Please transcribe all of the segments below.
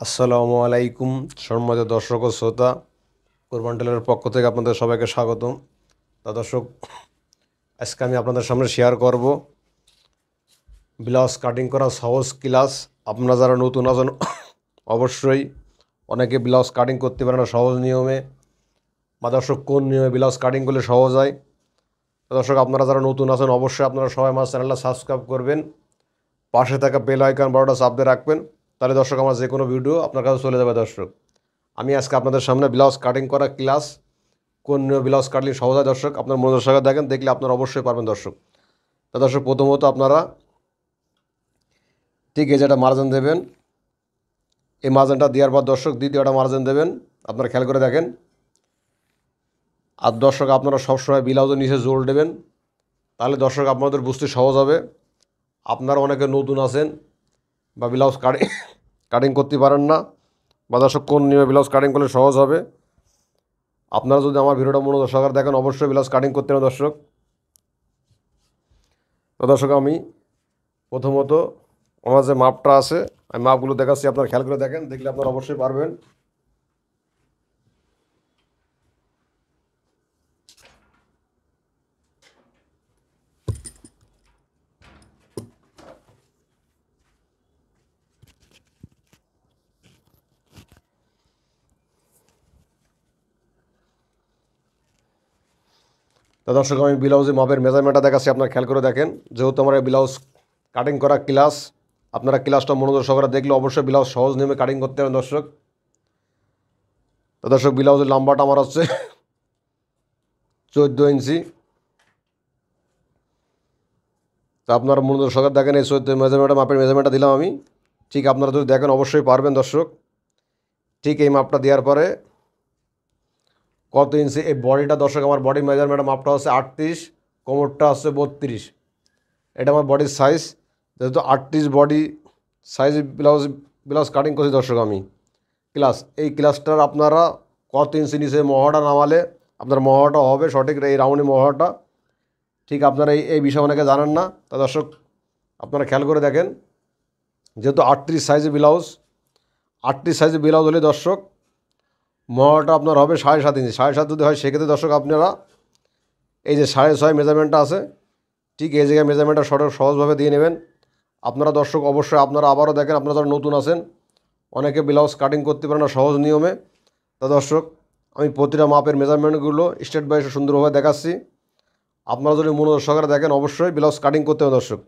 আসসালামু আলাইকুম সম্মানিত দর্শক ও শ্রোতা, কোরবান টেলারের পক্ষ থেকে আপনাদের সবাইকে স্বাগতম। তা দর্শক, আজকে আমি আপনাদের সামনে শেয়ার করব ব্লাউজ কাটিং করা সহজ ক্লাস। আপনারা যারা নতুন আছেন অবশ্যই অনেকে ব্লাউজ কাটিং করতে পারে না সহজ নিয়মে, বা দর্শক কোন নিয়মে ব্লাউজ কাটিং করলে সহজ হয়। তো দর্শক, আপনারা যারা নতুন আছেন অবশ্যই আপনারা সবাই আমার চ্যানেলটা সাবস্ক্রাইব করবেন, পাশে থাকা বেল আইকন বারোটা চাপ দিয়ে রাখবেন। তাহলে দর্শক আমার যে কোনো ভিডিও আপনার কাছে চলে যাবে। দর্শক, আমি আজকে আপনাদের সামনে ব্লাউজ কাটিং করা ক্লাস, কোন নিয়মে ব্লাউজ কাটলে সহজ হয়। দর্শক, আপনার মনোযোগ সহকারে দেখেন, দেখলে আপনারা অবশ্যই পারবেন। দর্শক, তা দর্শক, প্রথমত আপনারা ঠিক এই যেটা মার্জিন দেবেন, এই মার্জিনটা দেওয়ার পর দর্শক দ্বিতীয়টা মার্জিন দেবেন। আপনারা খেয়াল করে দেখেন। আর দর্শক, আপনারা সবসময় ব্লাউজের নিচে জোর দেবেন, তাহলে দর্শক আপনাদের বুঝতে সহজ হবে। আপনারা অনেকে নতুন আছেন বা ব্লাউজ কাটিং করতে পারেন না, বা দর্শক কোন নিয়মে ব্লাউজ কাটিং করলে সহজ হবে। আপনারা যদি আমার ভিডিওটা মনোযোগ সহকারে দেখেন অবশ্যই ব্লাউজ কাটিং করতে হবে। দর্শক, তো দর্শক, আমি প্রথমত আমার যে মাপটা আছে আমি মাপগুলো দেখাচ্ছি, আপনারা খেয়াল করে দেখেন, দেখলে আপনারা অবশ্যই পারবেন। তো দর্শক, আমি ব্লাউজের মাপের মেজারমেন্টটা দেখাচ্ছি, আপনারা খেয়াল করে দেখেন। যেহেতু আমার এই ব্লাউজ কাটিং করা ক্লাস, আপনারা ক্লাসটা মনোযোগ সহকারে দেখলে অবশ্যই ব্লাউজ সহজ নিয়মে কাটিং করতে হবে। দর্শক, তো দর্শক, ব্লাউজের লম্বাটা আমার হচ্ছে 14 ইঞ্চি। তো আপনারা মনোযোগ সহকারে দেখেন, এই 14 মেজারমেন্টটা মাপের মেজারমেন্টটা দিলাম আমি। ঠিক আপনারা যদি দেখেন অবশ্যই পারবেন। দর্শক, ঠিক এই মাপটা দেওয়ার পরে কত ইঞ্চি এই বডিটা, দর্শক আমার বডি মেজারমেন্টের মাপটা হচ্ছে 38, কোমরটা হচ্ছে 32। এটা আমার বডির সাইজ। যেহেতু 38 বডি সাইজ ব্লাউজ কাটিং করছি দর্শক আমি ক্লাস, এই ক্লাসটার আপনারা কত ইঞ্চি নিচে মহড়াটা নামালে আপনার মহড়াটা হবে সঠিক, এই রাউন্ডি মহড়াটা। ঠিক আপনারা এই বিষয়ে অনেকে জানেন না। তা দর্শক, আপনারা খেয়াল করে দেখেন, যেহেতু 38 সাইজের ব্লাউজ, 38 সাইজের ব্লাউজ হলে দর্শক মহড়াটা আপনার হবে 7.5 ইঞ্চি। 7.5 যদি হয় সেক্ষেত্রে দর্শক আপনারা এই যে 6.5 মেজারমেন্টটা আছে, ঠিক এই জায়গায় মেজারমেন্টটা সহজভাবে দিয়ে নেবেন। আপনারা দর্শক অবশ্যই আপনারা আবারও দেখেন, আপনারা যারা নতুন আছেন অনেকে ব্লাউজ কাটিং করতে পারে না সহজ নিয়মে। তা দর্শক, আমি প্রতিটা মাপের মেজারমেন্টগুলো স্টেপ বাই স্টেপ সুন্দরভাবে দেখাচ্ছি। আপনারা যদি মনোযোগ সহকারে দেখেন অবশ্যই ব্লাউজ কাটিং করতে হবে। দর্শক,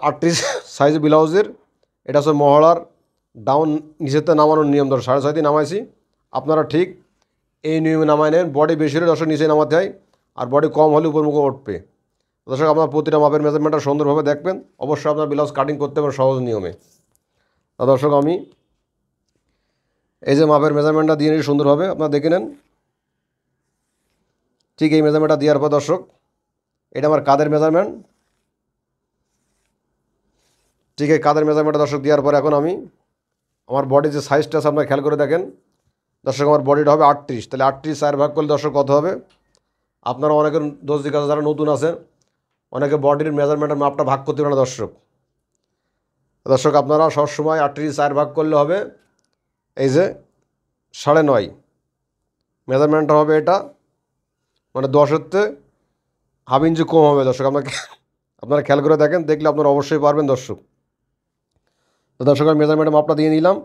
38 সাইজ ব্লাউজের এটা হচ্ছে মহড়ার ডাউন নিচেতে নামানোর নিয়ম। দর্শক 6.5 নামাইছি, আপনারা ঠিক এই নিয়মে নামাই নেন। বডি বেশি হলে দর্শক নিচে নামাতে হয়, আর বডি কম হলে উপর মুখে উঠবে। দর্শক, আপনার প্রতিটা মাপের মেজারমেন্টটা সুন্দরভাবে দেখবেন, অবশ্যই আপনার ব্লাউজ কাটিং করতে হবে সহজ নিয়মে। তা দর্শক, আমি এই যে মাপের মেজারমেন্টটা দিয়ে নিই সুন্দরভাবে, আপনারা দেখে নেন। ঠিক এই মেজারমেন্টটা দেওয়ার পর দর্শক, এটা আমার কাঁধের মেজারমেন্ট। ঠিক এই কাঁধের মেজারমেন্টটা দর্শক দেওয়ার পর এখন আমি আমার বডির যে সাইজটা আছে আপনারা খেয়াল করে দেখেন। দর্শক, আমার বডিটা হবে 38, তাহলে 38 4 ভাগ করলে দর্শক কত হবে? আপনারা অনেকের দোষ দিকে যারা নতুন আছে অনেকে বডির মেজারমেন্টের মাপটা ভাগ করতে পারে না। দর্শক, দর্শক আপনারা সবসময় 38 4 ভাগ করলে হবে এই যে 9.5। মেজারমেন্টটা হবে এটা, মানে 10-এর হাফ ইঞ্চি কম হবে। দর্শক, আপনারা খেয়াল করে দেখেন, দেখলে আপনারা অবশ্যই পারবেন। দর্শক, তো দর্শক আমি মেজারমেন্টের মাপটা দিয়ে নিলাম,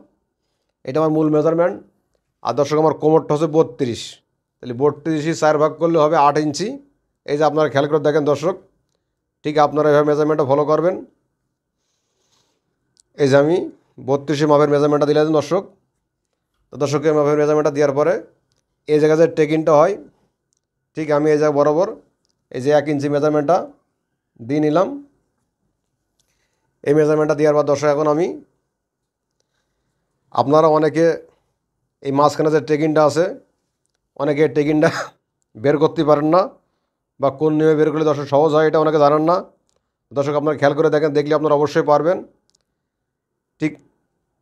এটা আমার মূল মেজারমেন্ট। আর দর্শক, আমার কোমরটা হচ্ছে 32, তাহলে 32 4 ভাগ করলে হবে 8 ইঞ্চি। এই যে আপনারা খেয়াল করে দেখেন দর্শক, ঠিক আপনারা এভাবে মেজারমেন্টটা ফলো করবেন। এই যে আমি 32 মাপের মেজারমেন্টটা দিলাম দর্শক। তো দর্শকের মাপের মেজারমেন্টটা দেওয়ার পরে এই জায়গায় যে টেকিংটা হয়, ঠিক আমি এই জায়গায় বরাবর এই যে 1 ইঞ্চি মেজারমেন্টটা দিয়ে নিলাম। এই মেজারমেন্টটা দেওয়ার পর দর্শক এখন আমি, আপনারা অনেকে এই মাঝখানে যে টেকিংটা আছে অনেকে টেকিংটা বের করতে পারেন না, বা কোন নিয়মে বের করলে দর্শক সহজ হয় এটা অনেকে জানেন না। দর্শক, আপনারা খেয়াল করে দেখেন, দেখলে আপনারা অবশ্যই পারবেন। ঠিক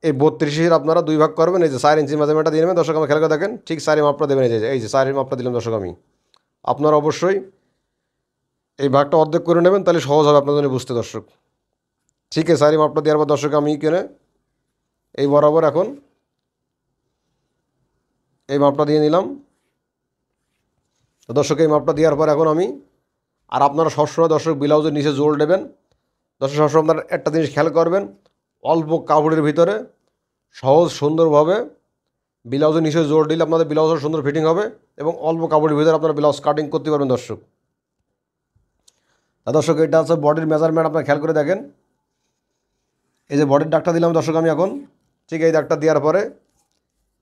এই 32-এর আপনারা 2 ভাগ করবেন, এই যে 4 ইঞ্চি মেজারমেন্টটা দিয়ে নেবেন। দর্শক, আমার খেয়াল করে দেখেন, ঠিক 4 মাপটা দেবেন। এই যে 4 মাপটা দিলাম দর্শক আমি। আপনারা অবশ্যই এই ভাগটা অর্ধেক করে নেবেন, তাহলে সহজ হবে আপনাদের জন্য বুঝতে। দর্শক, ঠিক আছে 4 মাপটা দেওয়ার পর দর্শক আমি কেনে এই বরাবর এখন এই মাপটা দিয়ে নিলাম। তো দর্শক এই মাপটা দেওয়ার পর এখন আমি আর আপনারা সবসময় দর্শক ব্লাউজের নিচে জোর দেবেন। দর্শক সবসময় আপনারা একটা জিনিস খেয়াল করবেন, অল্প কাপড়ের ভিতরে সহজ সুন্দরভাবে ব্লাউজের নিচে জোর দিলে আপনাদের ব্লাউজের সুন্দর ফিটিং হবে এবং অল্প কাপড়ের ভিতরে আপনারা ব্লাউজ কাটিং করতে পারবেন দর্শক। দর্শক এটা হচ্ছে বডির মেজারমেন্ট, আপনারা খেয়াল করে দেখেন। এই যে বডির দাগটা দিলাম দর্শক আমি এখন, ঠিক এই দাগটা দেওয়ার পরে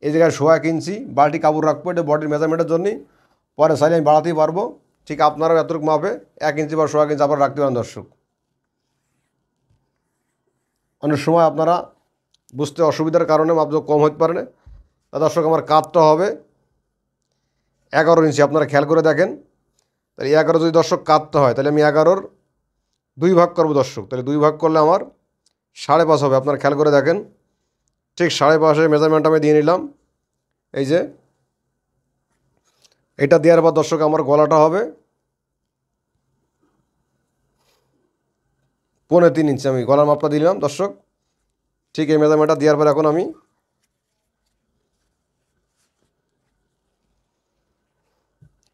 এই জায়গায় 1.5 ইঞ্চি বালতি কাপড় রাখবো, এটা বডির মেজারমেন্টের জন্য। পরে চাইলে আমি বাড়াতেই পারবো, ঠিক আপনারাও এতটুকু মাপে 1 ইঞ্চি বা 1.5 ইঞ্চি আপনারা রাখতে পারেন দর্শক। অনেক সময় আপনারা বুঝতে অসুবিধার কারণে মাপ কম হতে পারে না। তা দর্শক আমার কাতটা হবে 11 ইঞ্চি, আপনারা খেয়াল করে দেখেন। তাহলে 11 যদি দর্শক কাততে হয় তাহলে আমি 11-র 2 ভাগ করবো দর্শক। তাহলে 2 ভাগ করলে আমার 5.5 হবে, আপনারা খেয়াল করে দেখেন। ঠিক 5.5 মেজারমেন্ট আমি দিয়ে নিলাম। এই যে এটা দেওয়ার পর দর্শক আমার গলাটা হবে 3.5 ইঞ্চি, আমি গলার মাপটা দিলাম দর্শক। ঠিক এই মেজারমেন্টটা দেওয়ার পর এখন আমি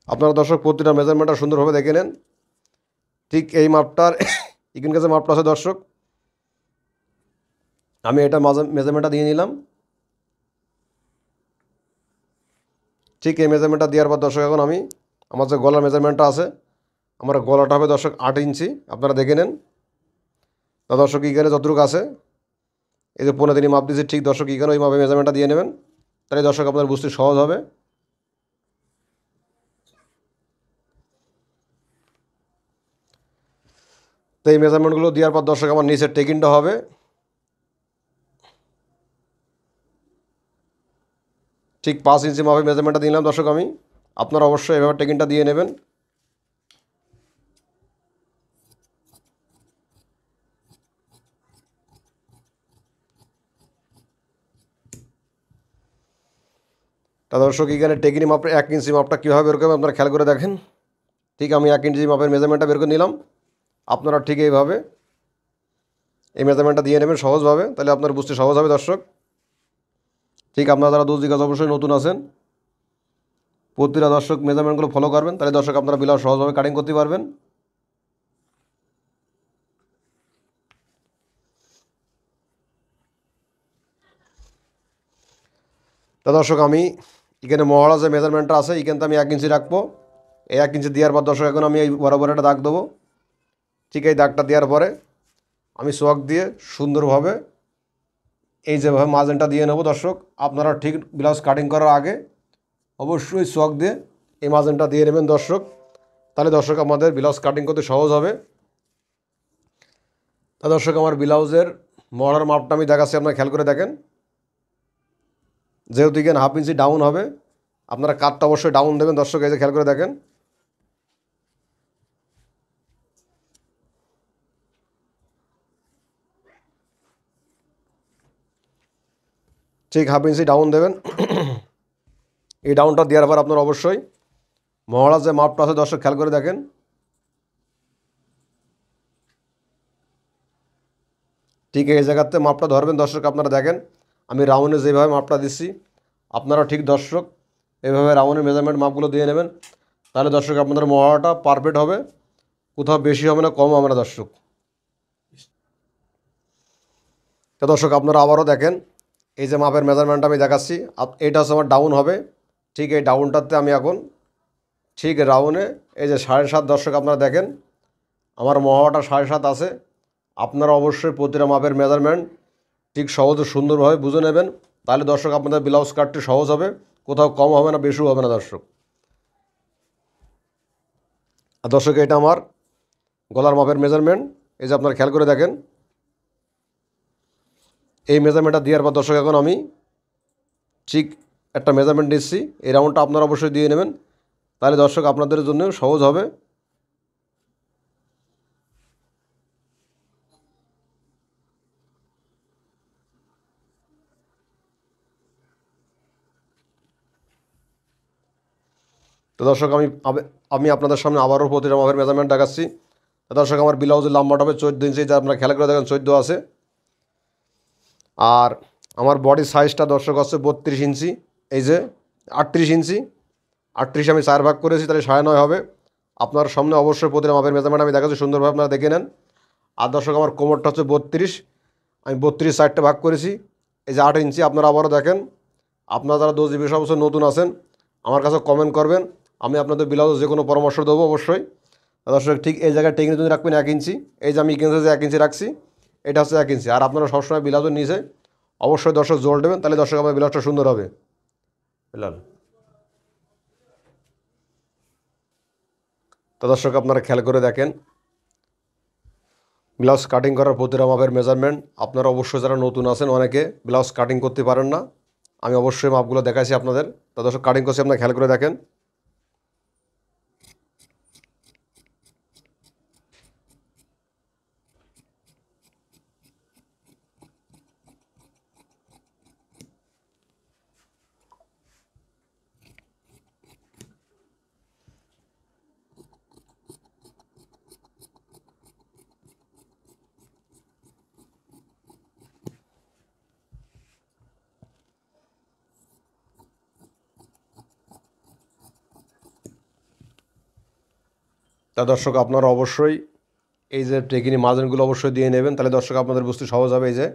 আপনারা দর্শক প্রতিটা মেজারমেন্টটা সুন্দরভাবে দেখে নেন। ঠিক এই মাপটার এখানকার যে মাপটা আছে দর্শক, আমি এটা মেজারমেন্টটা দিয়ে নিলাম। ঠিক এই মেজারমেন্টটা দেওয়ার পর দর্শক এখন আমি আমার যে গলার মেজারমেন্টটা আছে, আমার গলাটা হবে দর্শক 8 ইঞ্চি, আপনারা দেখে নেন। তা দর্শক এখানে যতটুকু আছে এই যে 15 মাপ দিয়েছি, ঠিক দর্শক এখানে ওই মাপে মেজারমেন্টটা দিয়ে নেবেন, তাহলে দর্শক আপনার বুঝতে সহজ হবে। তো এই মেজারমেন্টগুলো দেওয়ার পর দর্শক আমার নিচের টেকিংটা হবে ঠিক 5 ইঞ্চি মাপে মেজারমেন্টটা দিলাম দর্শক আমি। আপনারা অবশ্যই এভাবে টেকিংটা দিয়ে নেবেন। তা দর্শক এখানে টেকিনি মাপের 1 ইঞ্চি মাপটা কীভাবে বের করবে আপনারা খেয়াল করে দেখেন। ঠিক আমি 1 ইঞ্চি মাপের মেজারমেন্টটা বের করে নিলাম, আপনারা ঠিক এইভাবে এই মেজারমেন্টটা দিয়ে নেবেন সহজভাবে, তাহলে আপনার বুঝতে সহজ হবে দর্শক। ঠিক আপনারা যারা 2 জিজ্ঞাসা অবশ্যই নতুন আছেন, প্রতিটা দর্শক মেজারমেন্টগুলো ফলো করবেন, তাহলে দর্শক আপনারা ব্লাউজ সহজভাবে কাটিং করতে পারবেন। তা দর্শক আমি এখানে মহড়া যে মেজারমেন্টটা আছে এখানে আমি 1 ইঞ্চি রাখবো। এই 1 ইঞ্চি দেওয়ার পর দর্শক এখন আমি এই বরাবর একটা দাগ দেবো। ঠিক এই দাগটা দেওয়ার পরে আমি চক দিয়ে সুন্দরভাবে এই যেভাবে মার্জিনটা দিয়ে নেবো দর্শক। আপনারা ঠিক ব্লাউজ কাটিং করার আগে অবশ্যই চক দিয়ে এই মার্জিনটা দিয়ে নেবেন দর্শক, তাহলে দর্শক আমাদের ব্লাউজ কাটিং করতে সহজ হবে। তা দর্শক আমার ব্লাউজের মহড়ার মাপটা আমি দেখাচ্ছি, আপনারা খেয়াল করে দেখেন। যেহেতু এখানে 1/2 ইঞ্চি ডাউন হবে, আপনারা কাটটা অবশ্যই ডাউন দেবেন দর্শক, এই যে খেয়াল করে দেখেন। ঠিক 1/2 ইঞ্চি ডাউন দেবেন। এই ডাউনটা দেওয়ার পর আপনারা অবশ্যই মহড়ার যে মাপটা আছে দর্শক খেয়াল করে দেখেন। ঠিক এই জায়গাতে মাপটা ধরবেন দর্শক, আপনারা দেখেন আমি রাউন্ডে যেভাবে মাপটা দিচ্ছি, আপনারা ঠিক দর্শক এইভাবে রাউন্ডের মেজারমেন্ট মাপগুলো দিয়ে নেবেন, তাহলে দর্শক আপনাদের মহড়াটা পারফেক্ট হবে, কোথাও বেশি হবে না কম হবে না দর্শক। তো দর্শক আপনারা আবারও দেখেন এই যে মাপের মেজারমেন্টটা আমি দেখাচ্ছি, এটা হচ্ছে আমার ডাউন হবে। ঠিক এই ডাউনটাতে আমি এখন ঠিক রাউন্ডে এই যে 7.5 দর্শক আপনারা দেখেন আমার মহড়াটা 7.5 আছে। আপনারা অবশ্যই প্রতিটা মাপের মেজারমেন্ট ঠিক সহজ ও সুন্দরভাবে বুঝে নেবেন, তাহলে দর্শক আপনাদের ব্লাউজ কাটতে সহজ হবে, কোথাও কম হবে না বেশিও হবে না দর্শক। আর দর্শক এটা আমার গলার মাপের মেজারমেন্ট, এই যে আপনারা খেয়াল করে দেখেন। এই মেজারমেন্টটা দেওয়ার পর দর্শক এখন আমি ঠিক একটা মেজারমেন্ট নিচ্ছি, এই রাউন্ডটা আপনারা অবশ্যই দিয়ে নেবেন, তাহলে দর্শক আপনাদের জন্য সহজ হবে। তো দর্শক আমি আপনাদের সামনে আবারও প্রতিটা মাপের মেজারমেন্ট দেখাচ্ছি। তো দর্শক আমার ব্লাউজের লম্বাটা হবে 14 ইঞ্চি, যা আপনারা খেয়াল করে দেখেন 14 আছে। আর আমার বডি সাইজটা দর্শক আছে 32 ইঞ্চি, এই যে 38 ইঞ্চি, 38 আমি 4 ভাগ করেছি, তাহলে 9.5 হবে। আপনার সামনে অবশ্যই প্রতিটা মাপের মেজারমেন্ট আমি দেখাচ্ছি, সুন্দরভাবে আপনারা দেখে নেন। আর দর্শক আমার কোমরটা হচ্ছে 32, আমি 32 সাইডটা ভাগ করেছি, এই যে 8 ইঞ্চি। আপনারা আবারও দেখেন, আপনারা যারা দর্জি ব্যবসা অবশ্যই নতুন আছেন আমার কাছে কমেন্ট করবেন, আমি আপনাদের ব্লাউজ যে কোনো পরামর্শ দেবো অবশ্যই। দর্শক ঠিক এই জায়গায় টেকিং যদি রাখবেন 1 ইঞ্চি, এই যে আমি এখানে যে 1 ইঞ্চি রাখছি এটা হচ্ছে 1 ইঞ্চি। আর আপনারা সবসময় ব্লাউজের নিচে অবশ্যই দর্শক জোর দেবেন, তাহলে দর্শক আমার ব্লাউজটা সুন্দর হবে। বুঝলেন? তো দর্শক আপনারা খেয়াল করে দেখেন, ব্লাউজ কাটিং করার প্রতিটা মাপের মেজারমেন্ট। আপনারা অবশ্যই যারা নতুন আছেন অনেকে ব্লাউজ কাটিং করতে পারেন না, আমি অবশ্যই মাপগুলো দেখাইছি আপনাদের। তো দর্শক কাটিং করছি, আপনারা খেয়াল করে দেখেন। তা দর্শক আপনারা অবশ্যই এই যে টেকিনি মার্জিনগুলো অবশ্যই দিয়ে নেবেন, তাহলে দর্শক আপনাদের বুঝতে সহজ হবে। এই যে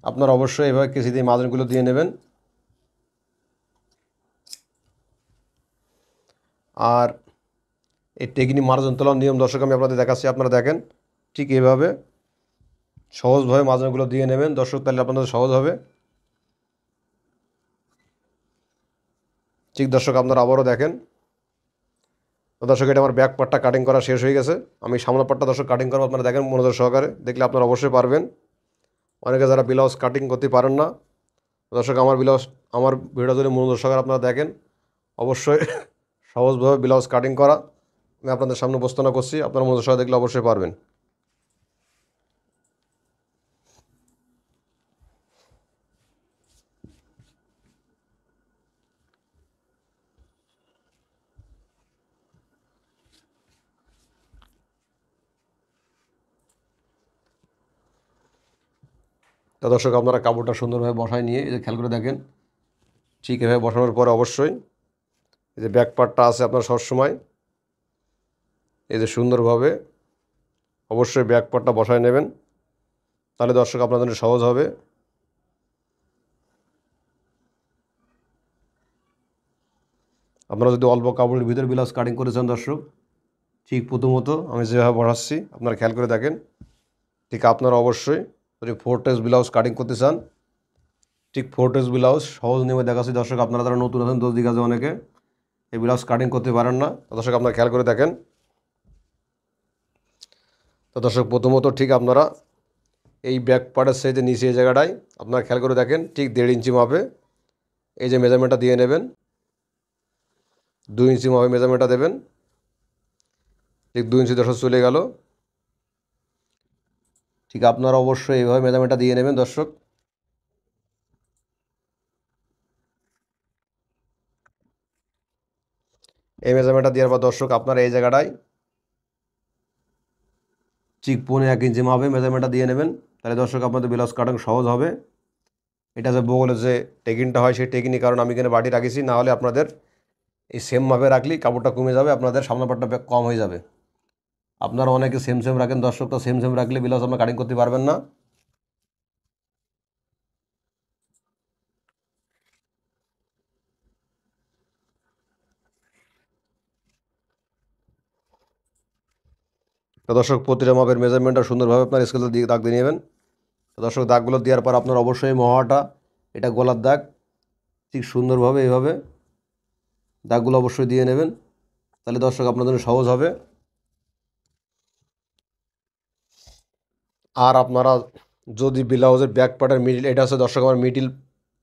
আপনারা অবশ্যই এভাবে কেসি দিয়ে মার্জিনগুলো দিয়ে নেবেন। আর এই টেকিনি মার্জিন তোলার নিয়ম দর্শক আমি আপনাদের দেখাচ্ছি, আপনারা দেখেন ঠিক এইভাবে সহজভাবে মার্জিনগুলো দিয়ে নেবেন দর্শক, তাহলে আপনাদের সহজ হবে। ঠিক দর্শক আপনারা আবারও দেখেন। তো দর্শক এটা আমার ব্যাক পার্টটা কাটিং করা শেষ হয়ে গেছে, আমি সামনের পার্টটা দর্শক কাটিং করবো। আপনারা দেখেন মনোযোগ সহকারে দেখলে আপনারা অবশ্যই পারবেন। অনেকে যারা ব্লাউজ কাটিং করতে পারেন না দর্শক, আমার ভিডিও যদি মনোযোগ সহকারে আপনারা দেখেন, অবশ্যই সহজভাবে ব্লাউজ কাটিং করা আমি আপনাদের সামনে উপস্থাপনা করছি, আপনারা মনোযোগ সহকারে দেখলে অবশ্যই পারবেন। তো দর্শক আপনারা কাপড়টা সুন্দরভাবে বসায় নিয়ে এই যে খেয়াল করে দেখেন, ঠিক এভাবে বসানোর পরে অবশ্যই এই যে ব্যাক পার্টটা আছে আপনারা সবসময় এই যে সুন্দরভাবে অবশ্যই ব্যাক পার্টটা বসায় নেবেন, তাহলে দর্শক আপনাদের জন্য সহজ হবে। আপনারা যদি অল্প কাপড়ের ভিতরে ব্লাউজ কাটিং করেছেন দর্শক, ঠিক প্রথমত আমি যেভাবে বসাচ্ছি আপনারা খেয়াল করে দেখেন, ঠিক আপনারা অবশ্যই যদি 4 টেক্স ব্লাউজ কাটিং করতে চান, ঠিক 4 টেক্স ব্লাউজ সহজ নিয়মে দেখাচ্ছি দর্শক। আপনারা যারা নতুন আছেন দর্জি কাজে অনেকে এই ব্লাউজ কাটিং করতে পারেন না, দর্শক আপনারা খেয়াল করে দেখেন। তো দর্শক প্রথমত ঠিক আপনারা এই ব্যাক পার্টের সাইজে নিচে এই জায়গাটায় আপনারা খেয়াল করে দেখেন, ঠিক 1.5 ইঞ্চি মাপে এই যে মেজারমেন্টটা দিয়ে নেবেন, 2 ইঞ্চি মাপে মেজারমেন্টটা দেবেন, ঠিক 2 ইঞ্চি দর্শক চলে গেল। ঠিক আপনারা অবশ্যই এইভাবে মেজারমেন্টটা দিয়ে নেবেন দর্শক। এই মেজারমেন্টটা দেওয়ার পর দর্শক আপনারা এই জায়গাটায় ঠিক 1.5 ইঞ্চি মাপে মেজারমেন্টটা দিয়ে নেবেন, তাহলে দর্শক আপনাদের ব্লাউজ কাটিং সহজ হবে। এটা যে বগলের যে টেকিনটা হয় সেই টেকিনি কারণ আমি এখানে বাটি রাখিছি, না হলে আপনাদের এই সেম মাপে রাখলেই কাপড়টা কমে যাবে, আপনাদের সামনের পাটটা কম হয়ে যাবে। আপনারা অনেকে সেম সেম রাখেন দর্শক, তো সেম সেম রাখলে ব্লাউজ আপনারা কাটিং করতে পারবেন না। তো দর্শক প্রতিটা মাপের মেজারমেন্টটা সুন্দরভাবে আপনার স্কেলে দিয়ে দাগ দিয়ে নেবেন। তো দর্শক দাগগুলো দেওয়ার পর আপনার অবশ্যই মহাটা এটা গলার দাগ, ঠিক সুন্দরভাবে এইভাবে দাগগুলো অবশ্যই দিয়ে নেবেন, তাহলে দর্শক আপনাদের জন্য সহজ হবে। আর আপনারা যদি ব্লাউজের ব্যাক পার্টের মিডিল, এটা হচ্ছে দর্শক আমার মিডিল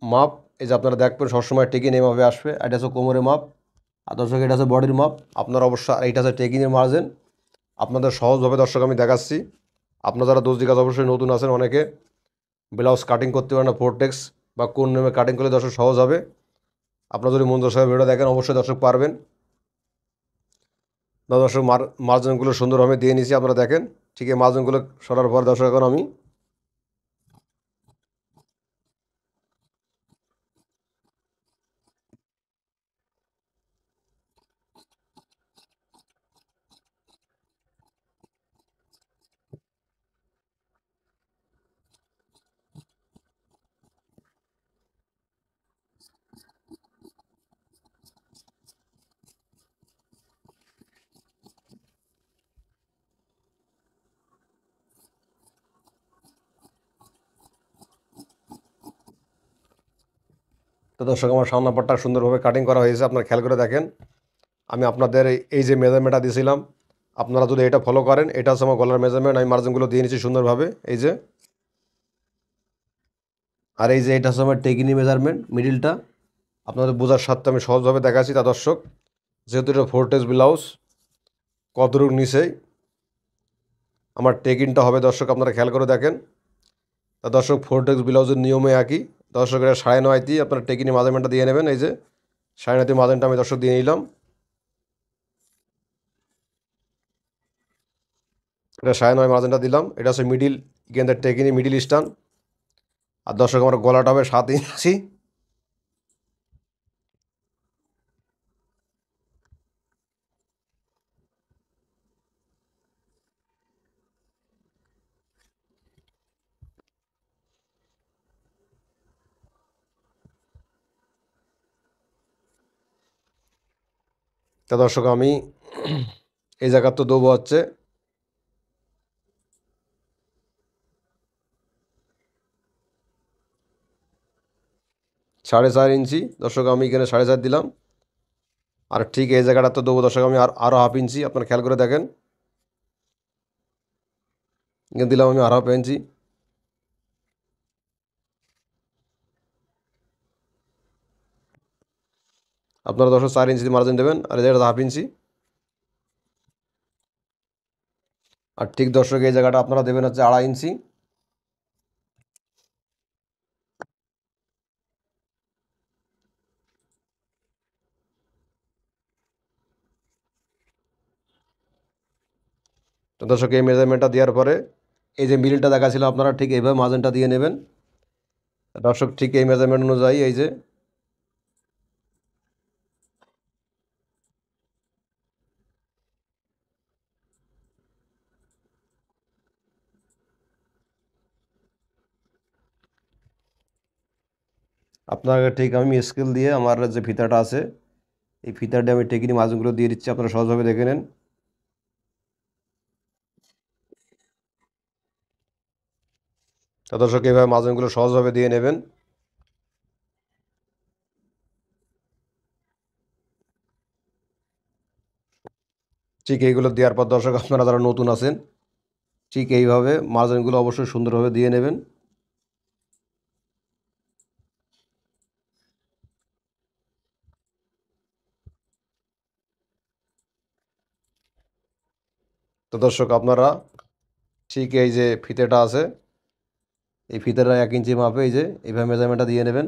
মাপ, এই যে আপনারা দেখবেন সবসময় টেকিন এইভাবে আসবে, এটা হচ্ছে কোমরের মাপ। আর দর্শক এটা হচ্ছে বডির মাপ, আপনারা অবশ্যই এইটা হচ্ছে টেকিনের মার্জিন। আপনাদের সহজভাবে দর্শক আমি দেখাচ্ছি, আপনারা যারা দর্জি কাজ অবশ্যই নতুন আছেন অনেকে ব্লাউজ কাটিং করতে পারেন না 4 টেক্স বা কোন নিয়মে কাটিং করলে দর্শক সহজ হবে। আপনারা যদি মন দর্শক ভিডিও দেখেন অবশ্যই দর্শক পারবেন। দর্শক মার্জিনগুলো সুন্দরভাবে দিয়ে নিয়েছি, আপনারা দেখেন। ঠিক এই মার্জিনগুলো সরার পর দর্শক এখন আমি দর্শক আমার সামনা পাটটা সুন্দরভাবে কাটিং করা হয়েছে, আপনারা খেয়াল করে দেখেন। আমি আপনাদের এই যে মেজারমেন্টটা দিয়েছিলাম, আপনারা যদি এটা ফলো করেন, এটা হচ্ছে আমার গলার মেজারমেন্ট। আমি মার্জিনগুলো দিয়ে নিচ্ছি সুন্দরভাবে, এই যে। আর এই যে এটা হচ্ছে আমার টেকিনি মেজারমেন্ট, মিডিলটা আপনাদের বোঝার সাথে আমি সহজভাবে দেখাচ্ছি। তা দর্শক, যেহেতু এটা 4 ব্লাউজ, কতটুক নিচে আমার টেকিনটা হবে দর্শক আপনারা খেয়াল করে দেখেন। তা দর্শক 4 ব্লাউজের নিয়মে একই দর্শক, এটা 9.5 দিয়ে আপনারা টেকিনি মেজারমেন্টটা দিয়ে নেবেন। এই যে 9.5 মার্জিনটা আমি দর্শক দিয়ে নিলাম। এটা 9.5 মার্জিনটা দিলাম। এটা হচ্ছে মিডিল, এখান থেকে টেকিনি মিডিল স্টান। আর দর্শক আমার গলাটা হবে 7 ইঞ্চি। তা দর্শক আমি এই জায়গার তো দেবো হচ্ছে 4.5 ইঞ্চি। দর্শক আমি এখানে 4.5 দিলাম। আর ঠিক এই জায়গাটা তো দেবো দর্শক আমি আরও হাফ ইঞ্চি, আপনারা খেয়াল করে দেখেন। এখানে দিলাম আমি আরও হাফ ইঞ্চি। আপনারা দর্শক 4 ইঞ্চি মার্জিন দেবেন, আর এই জায়গাটা হাফ ইঞ্চি। আর ঠিক দর্শক এই জায়গাটা আপনারা দেবেন হচ্ছে 2.5 ইঞ্চি। তো দর্শক এই মেজারমেন্টটা দেওয়ার পরে এই যে মিডিলটা দেখা ছিল আপনারা ঠিক এইভাবে মার্জিনটা দিয়ে নেবেন দর্শক, ঠিক এই মেজারমেন্ট অনুযায়ী। এই যে আপনাকে ঠিক আমি স্কেল দিয়ে আমার যে ফিতাটা আছে, এই ফিতাটা দিয়ে আমি টেকিনি মার্জিনগুলো দিয়ে দিচ্ছি, আপনারা সহজভাবে দেখে নেন। তো দর্শক এইভাবে মার্জিনগুলো সহজভাবে দিয়ে নেবেন। ঠিক এইগুলো দেওয়ার পর দর্শক আপনারা যারা নতুন আছেন, ঠিক এইভাবে মার্জিনগুলো অবশ্যই সুন্দরভাবে দিয়ে নেবেন। তো দর্শক আপনারা ঠিক এই যে ফিতেটা আছে, এই ফিতেটা 1 ইঞ্চি মাপে এই যে এইভাবে মেজারমেন্টটা দিয়ে নেবেন।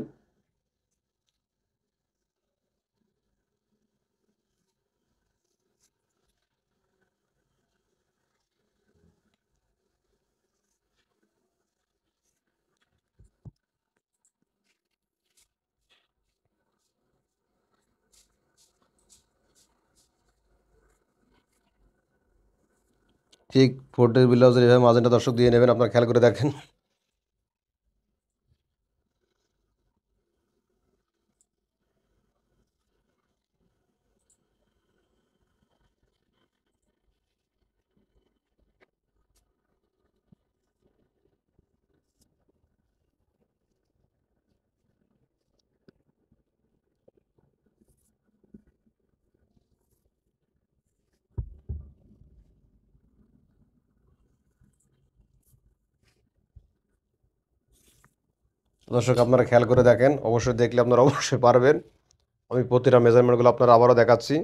ঠিক 4 ব্লাউজের এইভাবে মার্জিনটা দর্শক দিয়ে নেবেন, আপনারা খেয়াল করে দেখেন। দর্শক আপনারা খেয়াল করে দেখেন, অবশ্যই দেখলে আপনারা অবশ্যই পারবেন। আমি প্রতিটা মেজারমেন্টগুলো আপনারা আবারও দেখাচ্ছি।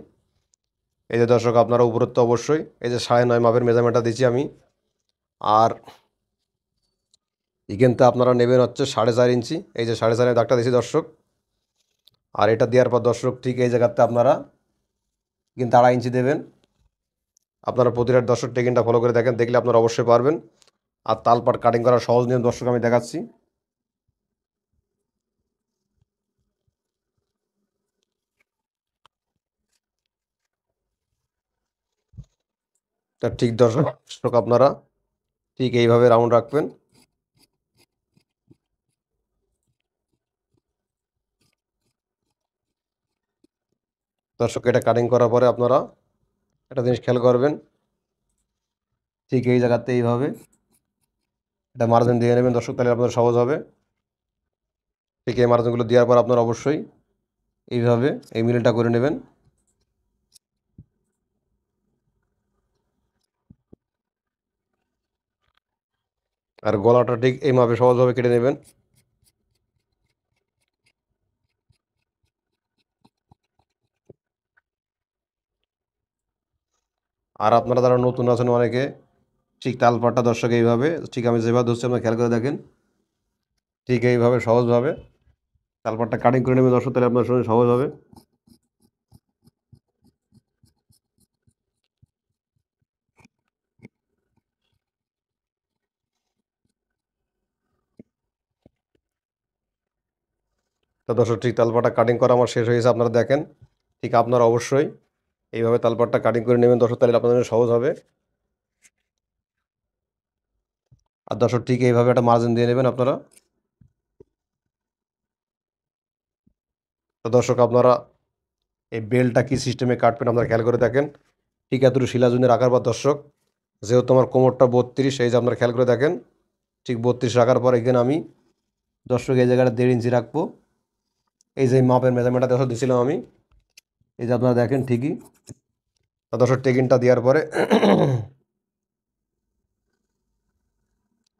এই যে দর্শক আপনারা উপরে তো অবশ্যই এই যে 9.5 মাপের মেজারমেন্টটা দিচ্ছি আমি। আর এখানতে আপনারা নেবেন হচ্ছে 4.5 ইঞ্চি, এই যে 4.5 দাগটা দিচ্ছি দর্শক। আর এটা দেওয়ার পর দর্শক ঠিক এই জায়গাতে আপনারা কিন্তু 2.5 ইঞ্চি দেবেন। আপনারা প্রতিটা দর্শক টেকিনটা ফলো করে দেখেন, দেখলে আপনারা অবশ্যই পারবেন। আর তালপাট কাটিং করার সহজ নিয়ম দর্শক আমি দেখাচ্ছি। তা ঠিক দর্শক আপনারা ঠিক এইভাবে রাউন্ড রাখবেন। দর্শক এটা কাটিং করার পরে আপনারা একটা জিনিস খেয়াল করবেন, ঠিক এই জায়গাতে এইভাবে এটা মার্জিন দিয়ে নেবেন দর্শক, তাহলে আপনাদের সহজ হবে। ঠিক এই মার্জিনগুলো দেওয়ার পর আপনারা অবশ্যই এইভাবে এই মিলটা করে নেবেন। আর গলাটা ঠিক এই মাপে সহজভাবে কেটে নেবেন। আর আপনারা যারা নতুন আছেন অনেকে, ঠিক তালপাটটা দর্শক এইভাবে, ঠিক আমি যেভাবে ধরছি আপনারা খেয়াল করে দেখেন, ঠিক এইভাবে সহজভাবে তালপাটটা কাটিং করে নেবেন দর্শক, তাহলে আপনার শরীর সহজ হবে। তো দর্শক ঠিক তালপাটটা কাটিং করা আমার শেষ হয়ে গেছে, আপনারা দেখেন। ঠিক আপনারা অবশ্যই এইভাবে তালপাটটা কাটিং করে নেবেন দর্শক, তাহলে আপনাদের জন্য সহজ হবে। আর দর্শক ঠিক এইভাবে একটা মার্জিন দিয়ে নেবেন আপনারা। তো দর্শক আপনারা এই বেলটা কী সিস্টেমে কাটবেন আপনারা খেয়াল করে দেখেন। ঠিক এতটুকু শিলাজুনের রাখার পর দর্শক, যেহেতু আমার কোমরটা 32, এই যে আপনারা খেয়াল করে দেখেন, ঠিক 32 রাখার পর এখানে আমি দর্শক এই জায়গাটা 1.5 ইঞ্চি রাখবো। এই যে মাপের মেজারমেন্টটা দর্শক দিয়েছিলাম আমি, এই যে আপনারা দেখেন ঠিকই। তা দর্শক টেকিংটা দেওয়ার পরে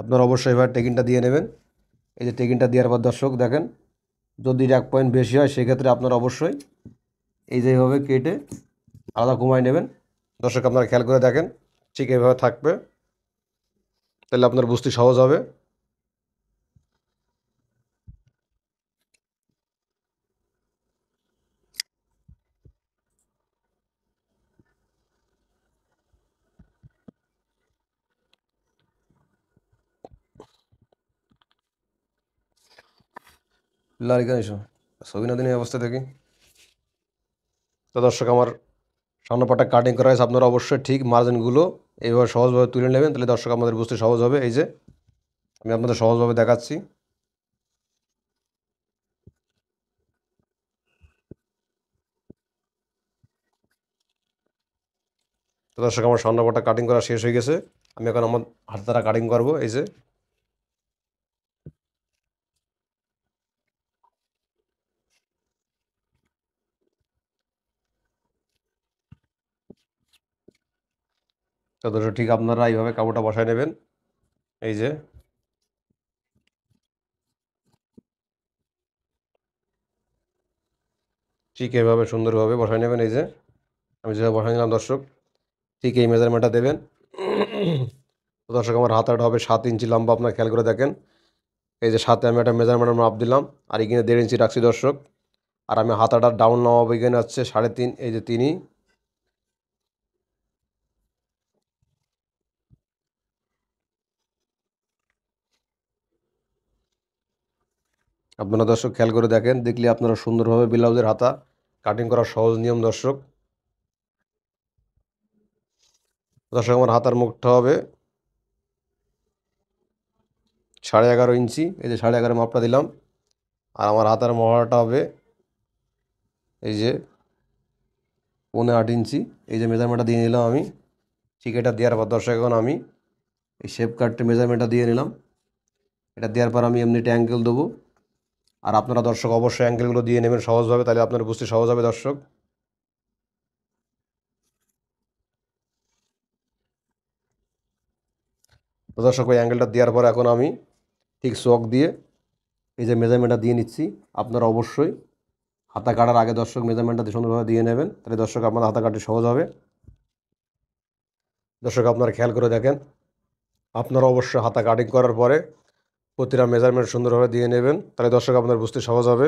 আপনারা অবশ্যই এবার টেকিংটা দিয়ে নেবেন। এই যে টেকিংটা দেওয়ার পর দর্শক দেখেন, যদি 1 পয়েন্ট বেশি হয় সেক্ষেত্রে আপনারা অবশ্যই এই যেভাবে কেটে আলাদা কমায় নেবেন। দর্শক আপনারা খেয়াল করে দেখেন, ঠিক এইভাবে থাকবে, তাহলে আপনার বুঝতে সহজ হবে। লারিকা এসো, ছবি না দিন এই অবস্থা দেখি। তো দর্শক আমার সামনে পাটটা কাটিং করা হয়েছে, আপনারা অবশ্যই ঠিক মার্জিনগুলো এইভাবে সহজভাবে তুলে নেবেন, তাহলে দর্শক আমাদের বুঝতে সহজ হবে। এই যে আমি আপনাদের সহজভাবে দেখাচ্ছি। তো দর্শক আমার সামনে পাটটা কাটিং করা শেষ হয়ে গেছে, আমি এখন আমার হাত দ্বারা কাটিং করবো। এই যে তো দর্শক ঠিক আপনারা এইভাবে কাপড়টা বসায় নেবেন। এই যে ঠিক এইভাবে সুন্দরভাবে বসায় নেবেন। এই যে আমি যেভাবে বসাই নিলাম দর্শক, ঠিক এই মেজারমেন্টটা দেবেন। তো দর্শক আমার হাতাটা হবে 7 ইঞ্চি লম্বা, আপনার খেয়াল করে দেখেন। এই যে 7-এ আমি একটা মেজারমেন্টের মাপ দিলাম, আর এখানে 1.5 ইঞ্চি রাখছি দর্শক। আর আমি হাতাটা ডাউন নামাবো, এখানে হচ্ছে 3.5, এই যে 3ই। আপনারা দর্শক খেয়াল করে দেখেন, দেখলে আপনারা সুন্দরভাবে ব্লাউজের হাতা কাটিং করার সহজ নিয়ম দর্শক। দর্শক আমার হাতার মুখটা হবে 11.5 ইঞ্চি, এই যে 11.5 মাপটা দিলাম। আর আমার হাতার মহড়াটা হবে এই যে 8.25 ইঞ্চি, এই যে মেজারমেন্টটা দিয়ে নিলাম আমি। ঠিক এটা দেওয়ার পর দর্শক এখন আমি এই শেপ কাটটা মেজারমেন্টটা দিয়ে নিলাম। এটা দেওয়ার পর আমি এমনিটা অ্যাঙ্গেল দেবো। আর আপনারা দর্শক অবশ্যই অ্যাঙ্গেলগুলো দিয়ে নেবেন সহজভাবে, তাহলে আপনার বুঝতে সহজ হবে দর্শক। তো দর্শক ওই অ্যাঙ্গেলটা দেওয়ার পর এখন আমি ঠিক চক দিয়ে এই যে মেজারমেন্টটা দিয়ে নিচ্ছি। আপনারা অবশ্যই হাতা কাটার আগে দর্শক মেজারমেন্টটা সুন্দরভাবে দিয়ে নেবেন, তাহলে দর্শক আপনার হাতা কাটতে সহজ হবে। দর্শক আপনারা খেয়াল করে দেখেন, আপনারা অবশ্যই হাতা কাটিং করার পরে প্রতিটা মেজারমেন্ট সুন্দরভাবে দিয়ে নেবেন, তাহলে দর্শক আপনার বুঝতে সহজ হবে।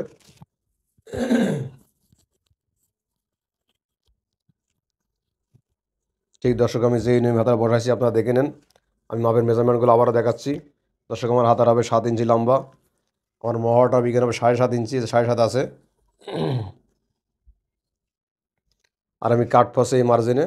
ঠিক দর্শক আমি যেই নিয়মে হাতা বসাইছি আপনারা দেখে নেন। আমি মাপের মেজারমেন্টগুলো আবারও দেখাচ্ছি। দর্শক আমার হাতার হবে 7 ইঞ্চি লম্বা, আমার মহড়াটা বিজ্ঞান হবে 7.5 ইঞ্চি, 7.5 আছে। আর আমি কাট ফসে এই মার্জিনে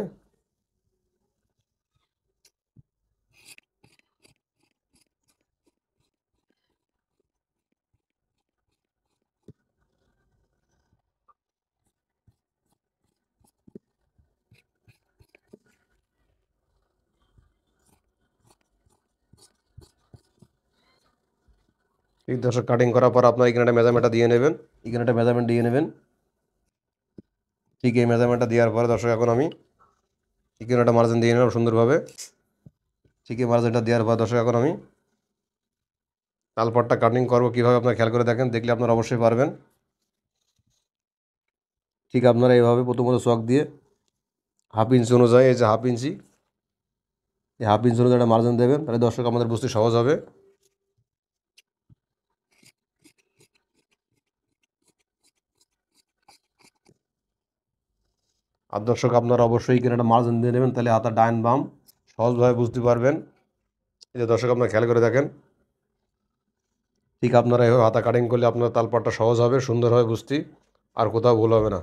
ঠিক দর্শক, কাটিং করার পর আপনার এখানে একটা মেজারমেন্টটা দিয়ে নেবেন, এখানে একটা মেজারমেন্ট দিয়ে নেবেন। ঠিক এই মেজারমেন্টটা দেওয়ার পরে দর্শক এখন আমি এখানে একটা মার্জিন দিয়ে নিলাম সুন্দরভাবে। ঠিক এই মার্জিনটা দেওয়ার পর দর্শক এখন আমি তালপাটটা কাটিং করবো কীভাবে আপনারা খেয়াল করে দেখেন, দেখলে আপনারা অবশ্যই পারবেন। ঠিক আপনারা এইভাবে প্রথমত চক দিয়ে হাফ ইঞ্চি অনুযায়ী, এই যে হাফ ইঞ্চি, এই হাফ ইঞ্চি অনুযায়ী একটা মার্জিন দেবেন, তাহলে দর্শক আমাদের বুঝতে সহজ হবে। আর দর্শক আপনারা অবশ্যই এখানে একটা মার্জিন দিয়ে নেবেন, তাহলে হাতার ডাইন বাম সহজভাবে বুঝতে পারবেন। এই যে দর্শক আপনারা খেয়াল করে দেখেন, ঠিক আপনারা এভাবে হাতা কাটিং করলে আপনার তালপাটটা সহজ হবে, সুন্দর হবে বুঝতে, আর কোথাও ভুল হবে না।